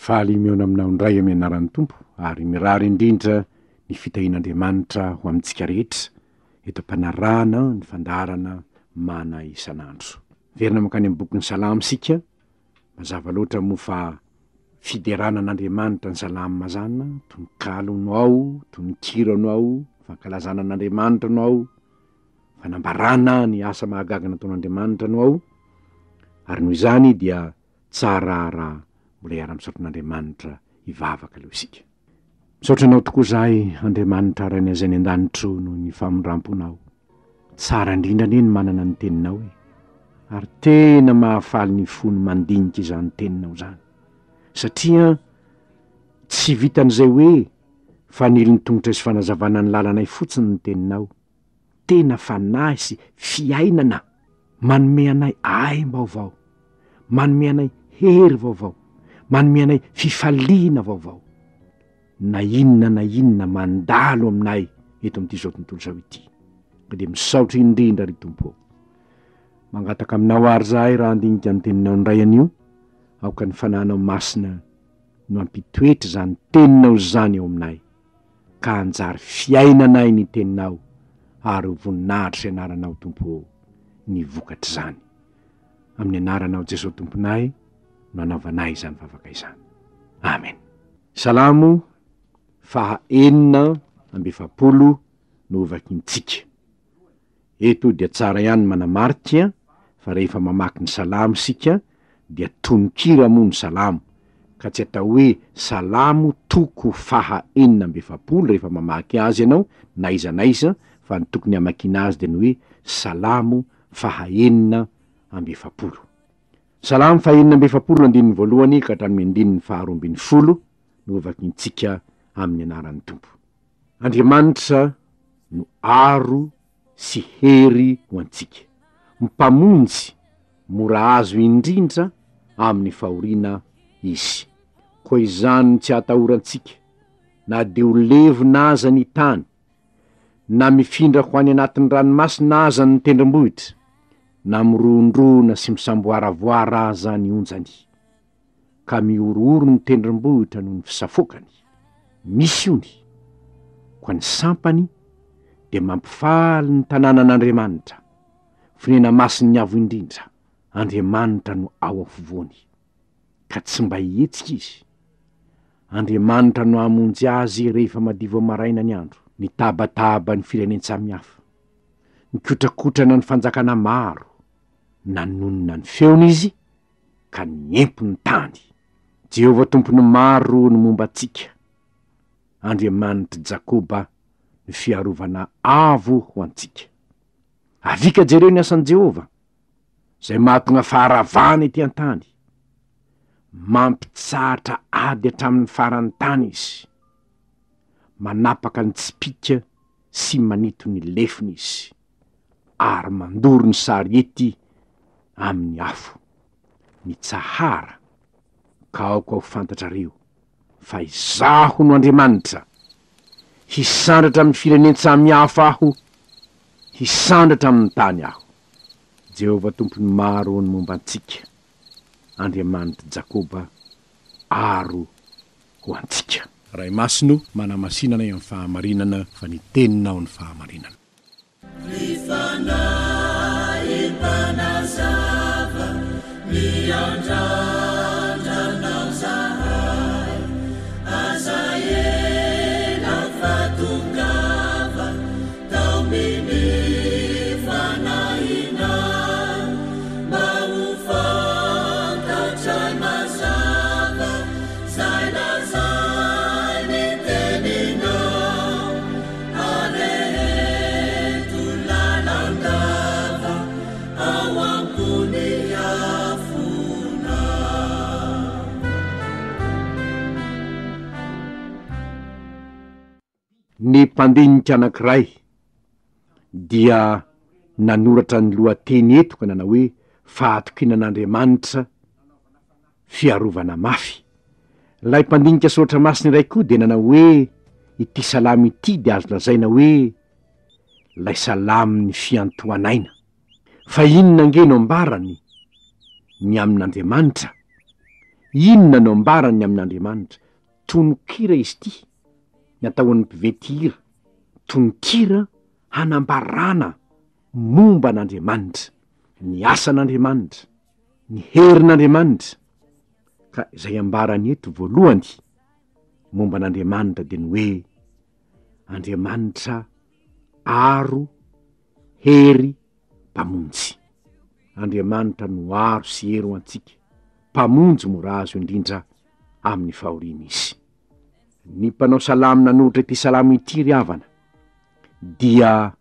Faly miona aminao indray amin'ny anaran'ny Tompo ary mirary indrindra ny fitahin'Andriamanitra ho amintsika rehetra eto am-panarahana ny fandarana mana isan'andro. Verina mankany amin'ny bokin'ny Salamo sika, mazava loatra moa fa fideranan'Andriamanitra ny salamo mazana, tononkalo no ao, tononkiro no ao, fankalazana an'Andriamanitra no ao, fanambarana ny asa mahagaga nataon'Andriamanitra no ao, ary noho izany dia tsara raha mbola iara-misaotra n'Andriamanitra hivavaka aloha isika. Misaotra anao tokoa zahay Andriamanitra rainy azay ny an-danitro no ny famindramponao. Tsara indrindra anie ny manana ny teninao ary tena mahafaly ny fony mandinika izany teninao zany, satria tsy vitan'izay hoe fanily ny tongotra sy fanazavana ny lalanay fotsiny ny teninao, tena fanahy sy fiainana, manome anay aim-baovao, manome anay hery vaovao, manome anay fifaliana vaovao. Na inona mandalo aminay eto amin'ity zao tontolo zao ity. Ka dia misaotra indrindra ry Tompo. Mangataka aminao ary zahay raha andinika ny teninao indray anio, aoka ny fanahinao masina no ampitoetra zany teninao zany eo aminay, ka anjary fiainanay ny teninao ary ho voninahitra sy anaranao Tompo ny vokatra zany. Amin'ny anaranao Jesosy Tomponay no anaovanay izany vavaka izany. Amen. Salamo 4:7 no vakintsika. Eto dia tsara ihany manamarika fa rehefa mamaky ny salamo sika dia tononkira moa ny salamo, ka tsy atao hoe salamo toko 4:7 rehefa mamaky azy ianao na iza fa ny tokony hamakiana azy dia ny hoe salamo 4:7. Salamo 4:7 andininy voalohany ka hatramin'ny andininy 2:20 no vakintsika amin'ny anaran'ny Tompo. Andriamanitra no aro sy hery ho antsika, mpamonjy mora azo indrindra amin'ny fahoriana izy. Koa izany tsy hatahorantsika, na de ho levona aza ny tany, na mifindra ho any anatin'ny ranomasina aza ny tendrombohitra, na mirondrona sy misamboaravoara aza ny onjany, ka miorooro ny tendrombohitra noho ny fisafokany. Misy ony, ko ny sampany dia mampifaly ny tanànan'Andriamanitra, fonena masiny avo indrindra. Andriamanitra no ao afovoany, ka tsy mba hihetsika izy. Andriamanitra no hamonjy azy rehefa madivo amaraina ny andro, ny tabataba ny fireneny samihafa, mikotrakotrana ny fanjakana maro, nanonona ny feony izy ka niempo ny tany. Jehovah Tompony maro no momba antsika, Andriamanitra Jakoba ny fiarovana avo ho antsika. Avika jereo ny asan'i Jehovah, zay mahatonga faharavana ety an-tany, mampitsahatra ady hatramin'ny faran'ny tany izy, manapaka ny tsipika sy manito ny lefiny izy, ary mandoro ny sarety amin'ny afo. Mitsahara ka aoka ho fantatrareo fa izaho no Andriamanitra, hisandratra amin'ny fireneny samihafa aho, hisandratra amin'ny tany aho. Jehovah Tompony maro ny momba antsika, Andriamanitra Jakoba aro ho antsika. Ray masino manamasinana eo amin'ny fahamarinana fa ny teninao ny fahamarinana. Ny mpandinika anankiray dia nanoratra ny lohateny eto ka nanao hoe fahatokinan'Andriamanitra fiarovana mafy. Lay mpandinika soatra masina iray koa dia nanao hoe ity salamo ity dia azo lazaina hoe lay salamon'ny fiantoanaina. Fa inona nge no ambarany? Ny amin'Andriamanitra inona no ambarany amin'Andriamanitra? Tonokira izy ty, ny ataon'ny mpivetihira, tonokira hanambarana momba an'Andriamanitra, ny asan'Andriamanitra, ny herin'Andriamanitra. Ka izay ambarany eto voalohany momba an'Andriamanitra de ny hoe Andriamanitra aro, hery, mpamonjy. Andriamanitra no aro sy hery ho antsika, mpamonjy morazo indrindra amin'ny fahoriana izy. Ny mpanao salamo nanohitra ity salamo ity ry havana dia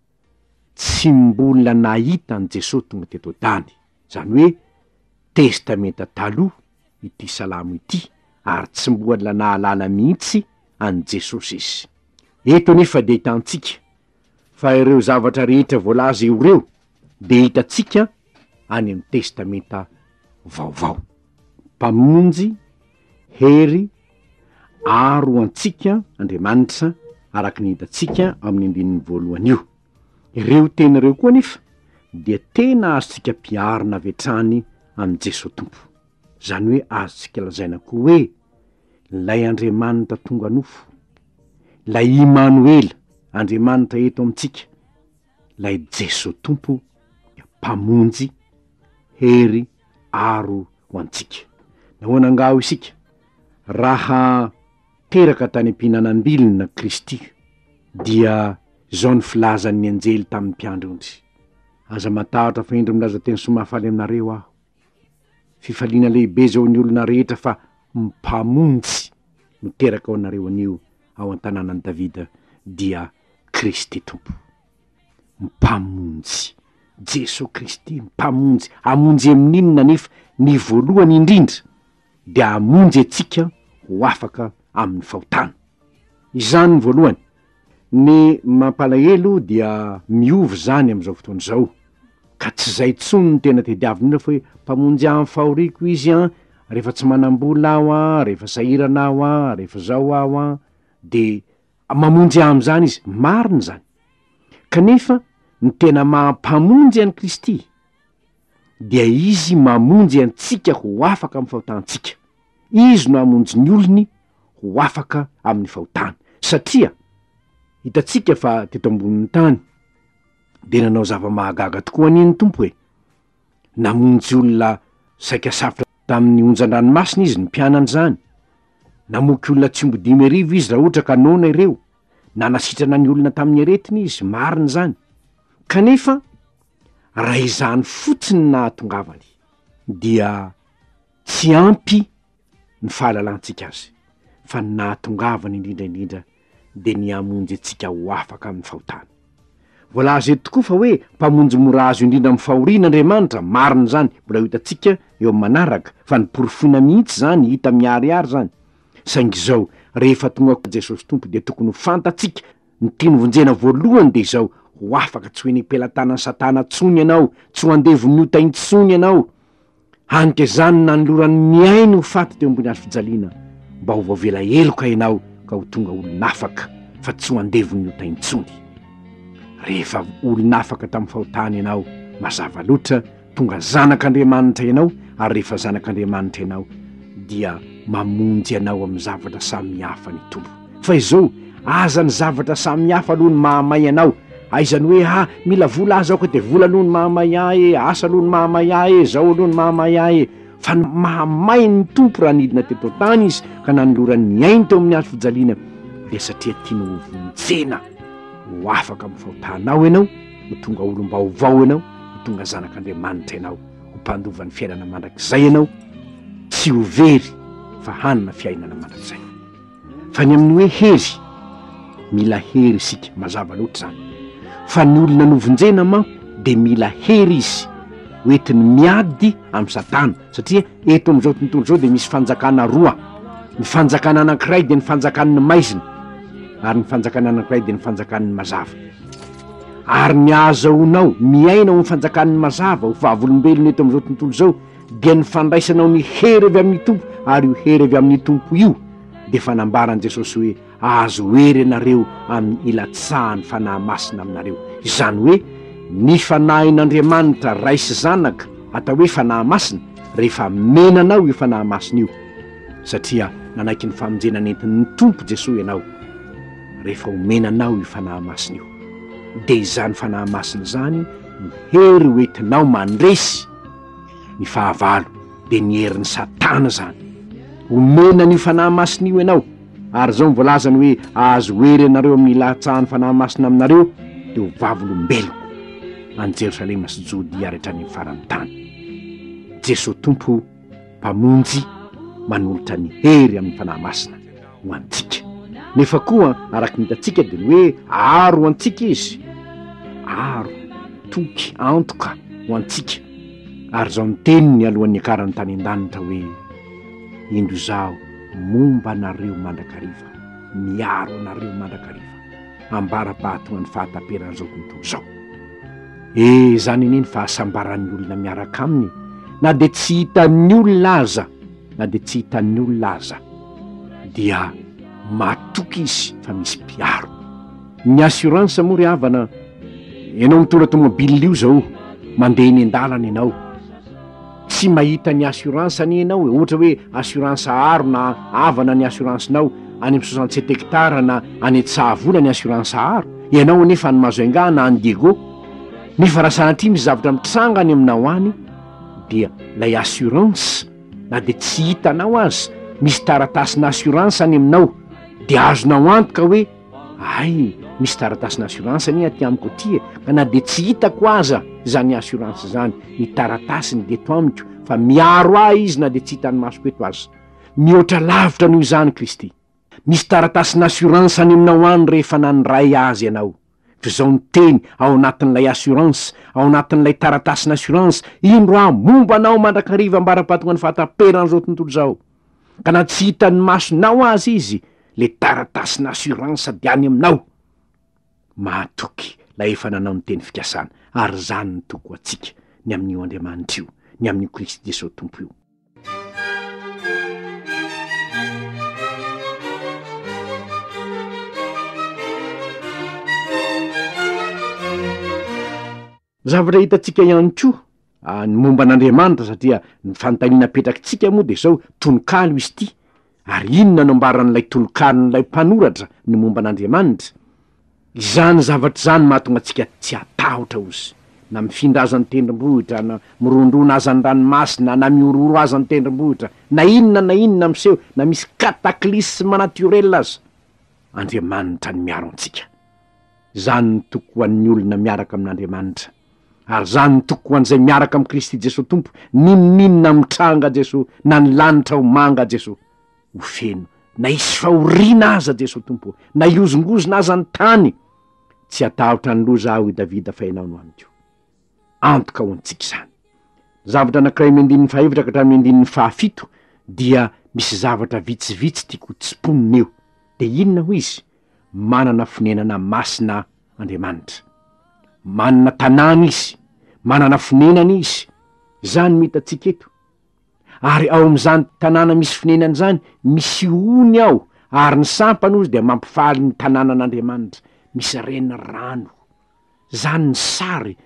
tsy mbola nahita an' Jesosy tonga teto tany, zany hoe testamenta taloha ity salamo ity, ary tsy mbola nahalala mihitsy an' Jesosy izy. Eto nefa de hitantsika fa ireo zavatra rehetra voalaza eo reo de hitatsika any amin'ny testamenta vaovao. Mpamonjy, hery, aro antsika Andriamanitra araky ny hitatsika amin'ny andininy voalohany io. Ireo tena ireo koa nefa dia tena azontsika mpiarina avy hatrany am' Jesosy Tompo. Zany hoe azontsika lazaina koa hoe lay Andriamanitra tonga nofo, lay Immanuel, Andriamanitra eto amintsika, lay Jesosy Tompo mpamonjy, hery, aro ho antsika. Nahoana angao isika raha teraka tany am-pihinanam-bilina Kristy dia zao ny filazan'ny anjely tamin'ny mpiandrondry. Aza matahotra fa indro milaza teny somafaly aminareo aho, fifaliana lehibe zao ny olona rehetra fa mpamonjy no teraka ao anareo anio ao an-tanànan'i Davida dia Kristy Tompo, mpamonjy. Jesosy Kristy mpamonjy, amonjy amin'inona nefa ny voalohany indrindra de amonjy atsika ho afaka amin'ny fahotana. Izany ny voalohany. Ny mampalahelo dia miovy zany am'izao fotoana zao, ka tsy zay tsony ny tena tediavina fa hoe mpamonjy amin'ny fahoriako izy rehefa tsy manam-bola aho rehefa sahirana aho rehefa zao aho de mamonjy am'zany izy. Marina zany, kanefa ny tena mampamonjy an'i Kristy dia izy mamonjy antsika ho afaka amin'ny fahotantsika. Izy no amonjy ny olony ho afaka amin'ny fahotana, satria hitatsika fa teto ambonin'ny tany de nanao zava-mahagaga tokoa an'iny Tompo hoe namonjy olona saika safitra tamin'ny onjan-dranomasina izy ny mpianany zany, namoky olona tsy omby 5,000 izy raha ohatra ka nona ireo, nanasitrana ny olona tamin'ny aretiny izy. Marina zany, kanefa raha izany fotsiny nahatongavany dia tsy ampy ny fahalalantsika azy, fa nahatongavany indrindraindrindra de ny amonjy atsika ho afaka amin'ny fahotana. Voalaza eto tokoa fa hoe mpamonjy morazo indrindra amin'ny fahorian'Andriamanitra. Marina zany, mbola hitantsika eo amin'ny manaraka fa ny porofina mihitsy zany hita miariary zany. Saingy zao rehefa tonga Jesosy Tompo de tokony ho fantatsika ny tiany vonjena voalohany de zao ho afaka tsy hoe nipelantanan'ny Satana tsony ianao, tsy ho andevon'ny otaintsony ianao. Hanike zany nanolorany miainy ho faty teo ambony hazo fijaliana mba ho vaovela eloka ianao ka ho tonga olon'afaka fa tsy ho andevon'ny otaintsony. Rehefa olon'afaka tamin'ny fahotana ianao, mazava loatra tonga zanak'Andriamanitra ianao, ary rehefa zanak'Andriamanitra ianao dia mamonjy ianao amin'ny zavatra samihafa ny Tompo. Fa izao aza ny zavatra samihafa aloha ny mahamay ianao. Aizany hoe mila vola aza aho ka de vola aloha ny mahamay ahy, asa aloha ny mahamay ahy, zao aloha ny mahamay ahy. Fa mahamay ny Tompo raha nidina teto tany izy ka nanolorany ny ainy teo amin'ny hazo fijaliana de satria tiany ho vonjena ho afaka amin'ny fahotanao ianao, ho tonga olom-baovao ianao, ho tonga zanak'Andriamanitra ianao, ho mpandovan'ny fiainana mandrakizay ianao, tsy ho very fa hanana fiainana mandrakizay. Fa ny amin'ny hoe hery, mila hery isika, mazava loatra zany. Fa ny olona novonjena manko de mila hery izy hoentiny miady amin'ny Satana, satria eto amin'izao tontolo zao de misy fanjakana roa. Ny fanjakana anankiray de ny fanjakan'ny maizina, ary ny fanjakana anankiray de ny fanjakan'ny mazava. Ary ny azahoanao miaina ho ny fanjakan'ny mazava, ho vavolombelona eto amin'izao tontolo zao dia ny fandraisanao ny hery avy amin'ny Tompo, ary io hery avy amin'ny Tompo io de fanambaran Jesosy hoe azo hery ianareo amin'ny ilatsahan'ny fanahy masina aminareo. Izany hoe ny fanahin'Andriamanitra ray sy zanaka atao hoe fanahy masina, rehefa menanao io fanahy masina io satria nanaiky ny famonjena nentin'ny tompo Jesosy ianao rehefa omenanao io fanahy masina io, de izany fanahy masina zany mihery hoentinao mandresy ny fahavalo de ny herin'ny Satana zany. Omenany io fanahy masina io ianao, ary zao mivolazany hoe azo hery anareo amin'ny lahatsahan'ny fanahy masina aminareo de ho vavolombeloko any Jerosalema sy Jodia rehetra ny farany tany. Jesosy tompo mpamonjy manolotra ny hery amin'ny fanahy masina ho antsika. Nefa koa araky nitatsika de hoe aro antsika izy, aro toky antoka ho antsika. Ary zao miteniny alohan'ny akarany tany an-danitra hoe indro zao momba anareo mandrakariva, miaro anareo mandrakariva, ambara-pahatonga ny fahataperan'izao tontolo zao. Zany neny fahasambaran'ny olona miaraka aminy, na de tsy hitan'ny olona aza, na de tsy hitan'ny olona aza dia matoky izy fa misy mpiaro. Ny assurance moa ry havana, ianao mitondra tomobile io zao, mandeha eny an-dalana ianao, tsy mahita ny assurance any ianao, ohatra hoe assurance aro na havana ny assurancenao any amin'ny 67 hectare na any Tsavola ny assurance aro, ianao nefa ny Mazoenga na any Diego, nefa raha sanatria misy zavatra mitrangany aminao any dia lay assurance na de tsy hitanao azy, misy taratasina assurance any aminao de azonao antoka hoe ay misy taratasina assurance any aty amiko aty, ka na de tsy hitako aza zany assurance zany, ny taratasiny de to amiko, fa miaro ahy izy na de tsy hitan'ny masoko eto azy. Mihoatra lavitra noho izany Kristy, misy taratasina assurance any aminao any rehefa nanoray azy ianao. Fa zao ny teny ao anatin'ilay assurance, ao anatin'ilay taratasina assurance, indro momba anao mandrakariva ambara-pahatonga ny fahataperan'izao tontolo zao, ka na tsy hitan'ny masonao azy izy, le taratasina assurance de any aminao. Mahatoky lay efa nanao ny teny fikasana, ary zany ny toko atsika ny amin'io Andriamanitra io, ny amin'io Kristy Jesosy tompo io. Zavatra hitatsika ihany koa ny momba an'Andriamanitra, satria ny fanontaniana petrakitsika moa de zao tononkalo izy ty, ary inona no ambaran'ilay tonokalon'ilay mpanoratra ny momba an'Andriamanitra. Izany zavatra zany mahatonga atsika tsy atahotra ozy, na mifindra aza ny tendrombohitra, na mirondrona aza ny ranomasina, na miororo aza ny tendrombohitra, na inona miseho, na misy cataclysme naturel aza, Andriamanitra ny miaro antsika. Zany ny toko an'ny olona miaraka amin'Andriamanitra, ary zany ny toko an'izay miaraka amin'ny Kristy Jesosy tompo. Ninona mitranga Jesosy, na ny lanitra ho manga Jesosy ho feno, na isy fahoriana aza Jesosy tompo, na iozongozona aza ny tany, tsy atahotra ny loza aho i Davida fa ianao no amiko. Antoka ho antsika izany. Zavatra anankiray mendinin'ny fahefatra ka hatramin'ny mendinin'ny fahafito dia misy zavatra vitsivitsy tiako tsiponina eo. De inona ho izy? Manana fonenana masina Andriamanitra, manana tanàna izy, manana fonenana izy, zany mitatsika eto. Ary ao amin'izany tanàna misy fonenana zany misy ony ao, ary ny sampana ozy de mampifaly ny tanànan'Andriamanitra, misy reny rano. Zany ny sary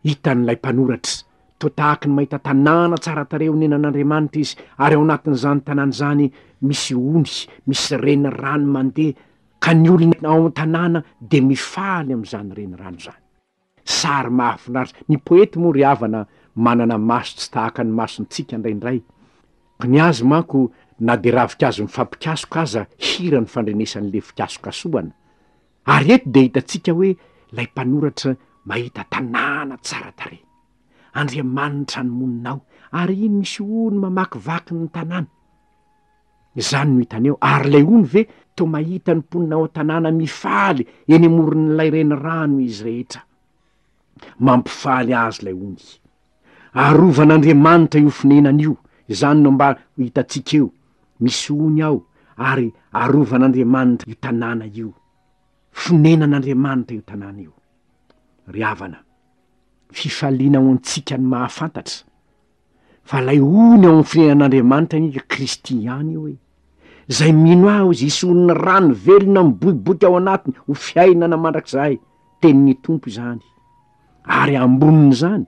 hitan'ilay mpanoratra, toa tahaka ny mahita tanàna tsara tareo nenan'Andriamanitra izy, ary ao anatin'izany tanàna zany misy ony, misy reny rano mandeha, ka ny olona ao tanàna de mifaly amin'izany reny rano zany. Sary mahafinaritra. Ny poety moa ry havana manana maso tsy tahaka ny masontsika indraindray, ka ny azy manko na de ravikazo mifampikasoka aza hira ny fandrenesan'le fikasokasoana. Ary eto de hitatsika hoe lay mpanoratra mahita tanàna tsara tare, Andriamanitra ny moninao, ary iny misy ony mamakivaky ny tanàna. Zany no hitany eo, ary lay ony ve to mahita ny mponinao tanàna mifaly eny amoron'ilay reny rano izy rehetra, mampifaly azy lay ony. Arovan'Andriamanitra io fonenan'io, zany no mba hitatsika eo, misy ony ao, ary arovan'Andriamanitra io tanàna io, fonenan'Andriamanitra io tanàna io. Ry havana, fifaliana ao antsika ny mahafantatra fa lay ony ao amin'ny fonenan'Andriamanitra nika Kristy ihany io, zay mino aho izy ison'ny rano velona miboiboika ao anatiny ho fiainana mandrakizay, tenin'ny tompo izany. Ary amboniny zany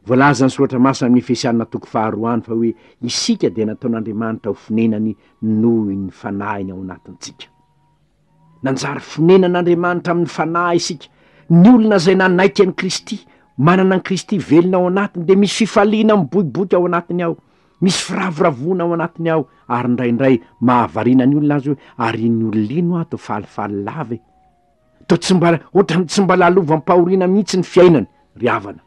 voalaza ny soratra masina amin'ny Efesianina toko faharoa fa hoe isika dia nataon'Andriamanitra ho fonenany noho ny fanahiny ao anatintsika. Nanjary fonenan'Andriamanitra amin'ny fanahy isika. Ny olona zay nanaiky an'i Kristy, manana an'i Kristy velona ao anatiny, de misy fifaliana miboiboika ao anatiny ao, misy firavoravona ao anatiny ao, ary ndraindray mahavarina ny olona azy hoe ary ny olona ato falifaly lava to ohatrany tsy mba lalovam-pahoriana mihitsy ny fiainany ry havana.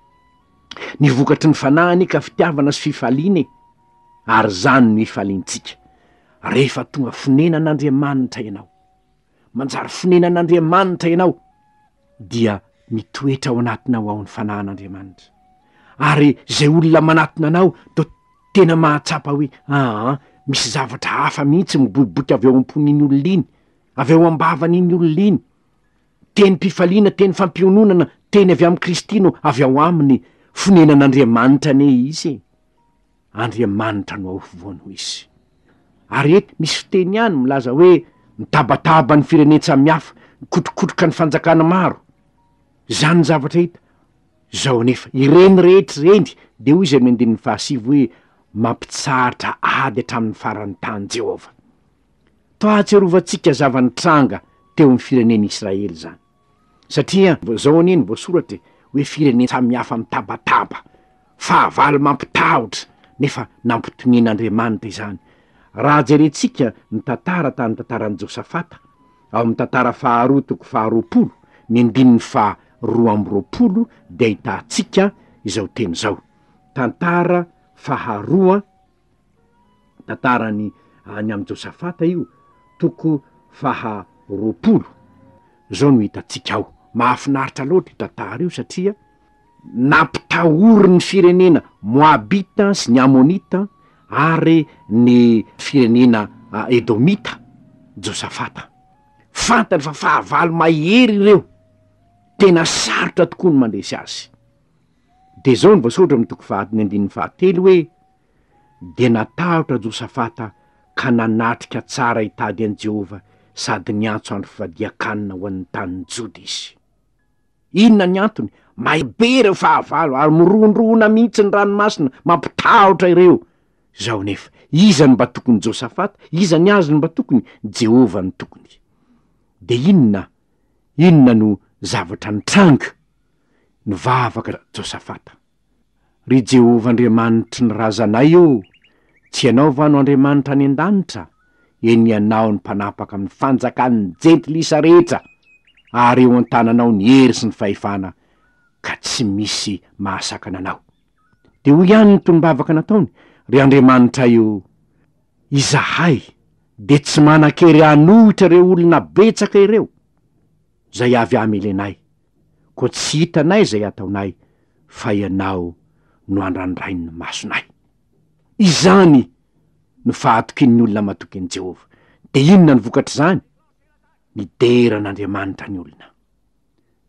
Ny vokatry ny fanahiny ka fitiavana sy fifaliana ary zany ny ifaliantsika. Rehefa tonga fonenan'Andriamanitra ianao, manjary fonenan'Andriamanitra ianao, dia mitoetra ao anatinao ao ny fanahan'Andriamanitra. Ary zay olona manatona anao to tena mahatsapa hoe misy zavatra hafa mihitsy miboiboika avy ao am-pon'iny olona iny, avy ao am-bavan'iny olona iny. Teny mpifaliana, teny fampiononana, teny avy amin'ny Kristy no avy ao aminy fonenan'Andriamanitra ne izy. Andriamanitra no ahofovoany ho izy. Ary eto misy fiteny ihany milaza hoe mitabataba ny firenetsamihafa, mikotrokotroka ny fanjakana maro. Zany ny zavatra hita. Zao nefa ireny rehetra reny de hoy izy amin'ny 5 hoe mampitsahatra ady hatramin'ny faran'ny tany Jehova. Toahatsiarovantsika zavanitranga teo amin'ny fireneny Israely zany. Satria zao aneny voasoratra hoe firenena samihafa mitabataba, fahavalo mampitahotra, nefa nampitonen'Andriamanitra izany. Raha jerentsika ny tantara tany tantaran'i Josafata ao amin'ny tantara faharoa toko faharoapolo ny 220 dia ahitantsika izao teny zao. Tantara faharoa, tantarany any amin'ny Josafata io, toko faharoapolo, zao no hitantsika ao. Mahafinaritra loatra io tantara io satria nampitahory ny firenena Moabita sy ny Amonita ary ny firenena Edomita Josafata. Fantany fa fahavalo mahery ireo, tena sarotra tokoa ny mandresy azy. De zao ny voasoratra amin'ny toko 1:7 hoe de natahotra Josafata ka nanatrika tsara hitady an' Jehova sady niantso andro fivadiakanina ho an'ny tanin'ny Joda izy. Inona ny antony? Maibe ireo fahavalo ary mirondrona mihitsy ny ranomasina mampitahotra ireo. Zao nefa iza ny mba tokony Josafata? Iza ny azy ny mba tokony? Jehova ny tokony. De inona no zavatra nitranga nivavaka Josafata? Ry Jehova Andriamanitry ny razanay io, tsy ianao va no Andriamanitra any an-danitra? Eny ianao ny mpanapaka amin'ny fanjakan'ny jentilisa rehetra, ary eo an-tananao ny hery sy ny fahefana, ka tsy misy mahasakana anao. De hoy ihany ny tonimbavaka nataony, ry Andriamanitra io, izahay de tsy manan-kery hanohitra ireo olona betsaka ireo zay avy amelenay, ko tsy hitanay zay ataonay, fa ianao no andrandrainy ny masonay. Izany no fahatokin'ny olona matoky an'i Jehova. De inona ny vokatra zany? Nideran'Andriamanitra ny olona,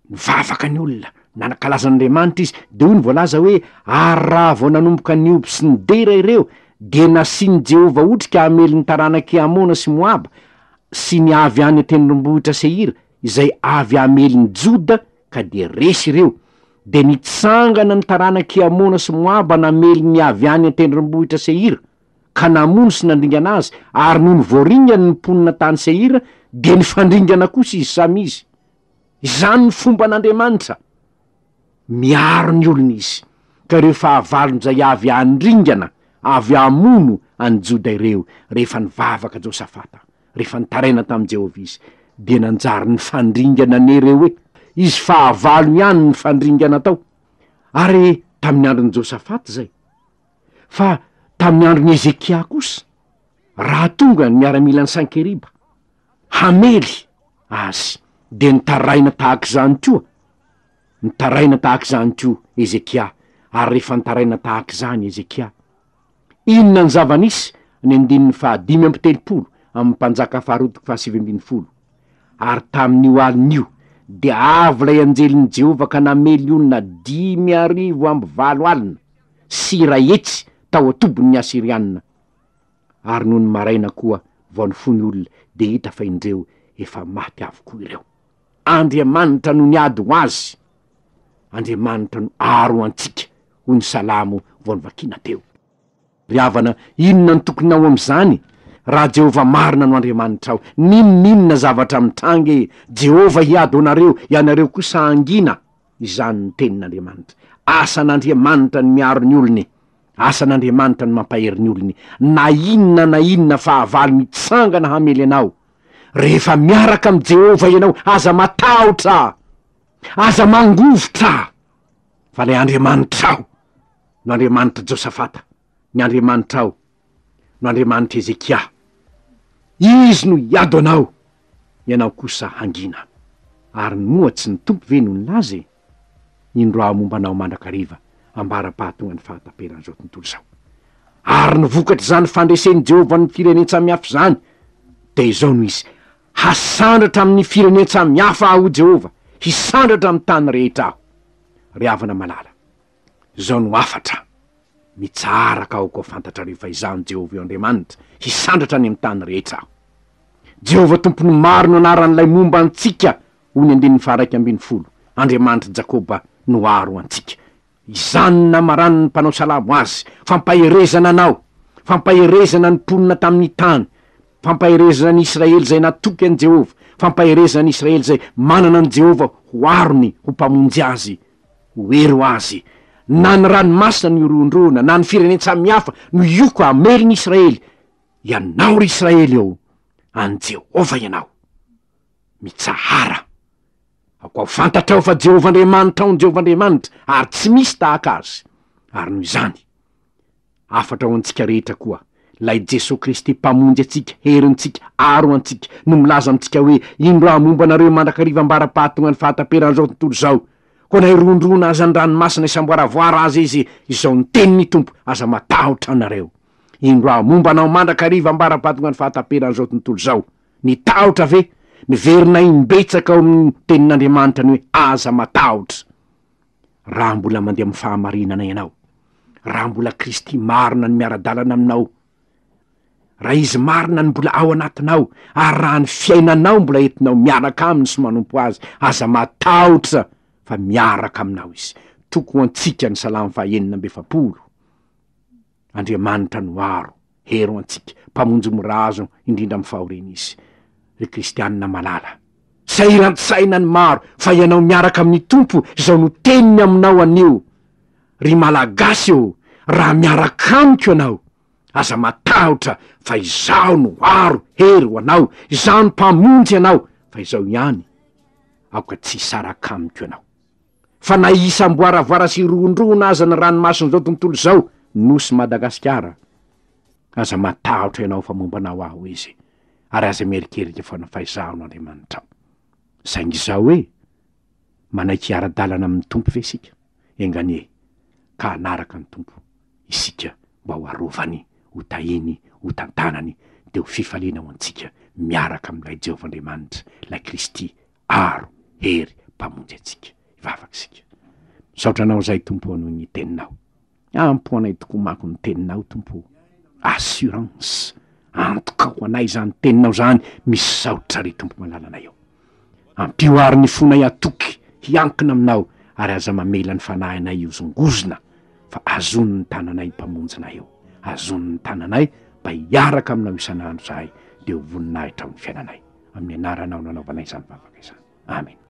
nivavaka ny olona, nanakalazan'Andriamanitra izy. De hoy ny voalaza hoe ary raha vao nanomboka nioby sy nidera ireo, de nasiany Jehova otrika hamely ny taranaky Amona sy Moaba sy ny avy any tendrombohitra Seira izay avy hamely ny Joda, ka de resy ireo. De nitsangana ny taranaky Amona sy Moaba namely ny avy any tendrombohitra Seira, ka namono sy nandringana azy, ary noho ny voaringany ny mponina tany Seira, de nifandringana kosa izy samy izy. Izany ny fomba n'Andriamanitra. Miaro ny olona izy, ka ireo fahavalony zay avy andringana, avy amono any Joda ireo, rehefa nivavaka Josafata, rehefa nitaraina tamin'i Jehova izy, de nanjary ny fandringana nereo hoe izy fahavalo ihany ny fandringana tao. Ary tamin'ny andron'ny Josafata zay. Fa tamin'ny andron'ny Ezekia kosa, raha tonga ny miaramila ny Sankeriba hamely azy, de nitaraina tahaka zany koa, nitaraina tahaka zany koa Ezekia. Ary rehefa nitaraina tahaka zany Ezekia, inona ny zava-nisy? Ny 5:7 amin'ny mpanjaka faharoa toko 7:20. Ary tamin'io alin'io de avy lay anjelin'ny Jehova ka namely olona 5,000 alina sy iray hetsy tao atobon'ny Asirianina. Ary noho ny maraina koa vao nifony olona, de hita fa indreo efa maty avokoa ireo. Andriamanitra no niady ho azy, Andriamanitra no aro antsika hoy ny salamo vao nyvakina teo. Ry havana, inona ny tokony ao am'izany raha Jehova marina no Andriamanitra ao? Ninona zavatra mitrangy Jehova hiady anareo, ianareo kosa angina? Izany ny tenin'Andriamanitra. Asan'Andriamanitra ny miaro ny olony, asan'Andriamanitra ny mampahery ny olony. Na inona fahavalo mitsangana hamely anao, rehefa miaraka am' Jehova ianao, aza matahotra, aza mangovotra, fa le Andriamanitra ao no Andriamanitra Josafata, ny Andriamanitra ao no Andriamanitra Ezekia. Izy no hiado anao, ianao kosa hangina. Ary ny moatsy ny tompo ve no nilaza indroa mombanao mandrakariva ambara-pahatonga ny fahataperan'izao tontolo zao. Ary ny vokatry zany fandresen'i Jehova ny firenetsamihafa zany de izao no izy: hasandratra amin'ny firenetsamihafa aho Jehova, hisandratra amin'ny tany rehetra aho. Ry havana malala, zao no afatra mitsaraka ao koa fantatrareo fa izany Jehova io Andriamanitra, hisandratra any amin'ny tany rehetra aho. Jehova tompony maro no anaran'ilay momba antsika, hoy ny 120, Andriamanitra Jakoba no aro antsika. Izany namarany ny mpanao salamo azy, fampaherezana anao, fampaherezana ny mponina tamin'ny tany, fampaherezana ny Israely zay natoky an' Jehova, fampaherezana ny Israely zay manana an' Jehova ho arony, ho mpamonjy azy, ho ero azy. Na ny ranomasina ny orondrona, na ny firenetsamihafa no ioko amely ny Israely. Ianao ry Israely eo, an' Jehova ianao, mitsahara. Ao fantatrao fa Jehova Andriamanitra ao ny Jehova Andriamanitra, ary tsy misy tahaka azy. Ary noho izany, afatra ao antsika rehetra koa lay Jesosy Kristy mpamonjy atsika, herintsika, aro antsika, no milaza amitsika hoe indroa momba anareo mandrakariva ambara-pahatonga ny fahataperan'izao tontolo zao. Koa na irondrona aza ny ranomasina isamboaravoara azy izy, izao ny teniny Tompo, aza matahotra anareo. Indroa momba anao mandrakariva ambara-pahatonga ny fahataperan'izao tontolo zao. Ny tahotra ve? Miverina imbetsaka ao amin'ny tenin'Andriamanitra ny hoe aza matahotra. Raha mbola mandeha amin'ny fahamarinana ianao, raha mbola Kristy marina ny miara-dalana aminao, raha izy marina ny mbola ao anatinao, ary raha ny fiainanao mbola entinao miaraka aminy sy manompo azy, aza matahotra fa miaraka aminao izy. Toko antsika ny salamo 140. Andriamanitra no aro, hero antsika, mpamonjy morazo indrindra amin'ny fahoriana izy. Ry kristianina malala, sairan-tsaina ny maro fa ianao miaraka amin'ny Tompo, izao no teniny aminao anio. Ry malagasy eo, raha miaraka amiko ianao, aza matahotra fa izao no aro, hery ho anao, izao no mpamonjy anao, fa izao ihany aoka tsy saraka amiko ianao. Fa na isamboaravoara sy rondrona aza ny ranomasina zao tontolo zao, nosy Madagasikara, aza matahotra ianao fa mombanao aho izy, ary aza mierikerika fa nafaizao no Andriamanitra. Saingy izao hoe manaiky ara-dalana amin'ny Tompo ve isika? Enganie, ka anaraka ny Tompo isika mba ho arovany, ho tahiny, ho tantanany, de ho fifaliana ho antsika miaraka amin'ilay Jehova Andriamanitra, lay Kristy aro, hery, mpamonjy antsika. Ivavaka isika. Saotranao zay Tompo noho ny teninao. Ampoanay tokoa mako ny teninao Tompo. Assurance antoka ho anay zany teninao zany, misy saotra ry Tompo malalanay eo. Ampioary ny fonay atoky hiankina aminao, ary aza mamela ny fanahinay io zongozona, fa azony ny tananay mpamonjinay eo, azony ny tananay mba hiaraka aminao isan'andro zahay, de ho voninahitra amin'ny fiainanay. Amin'ny anaranao nanaovanay izany vavaka izany. Amen.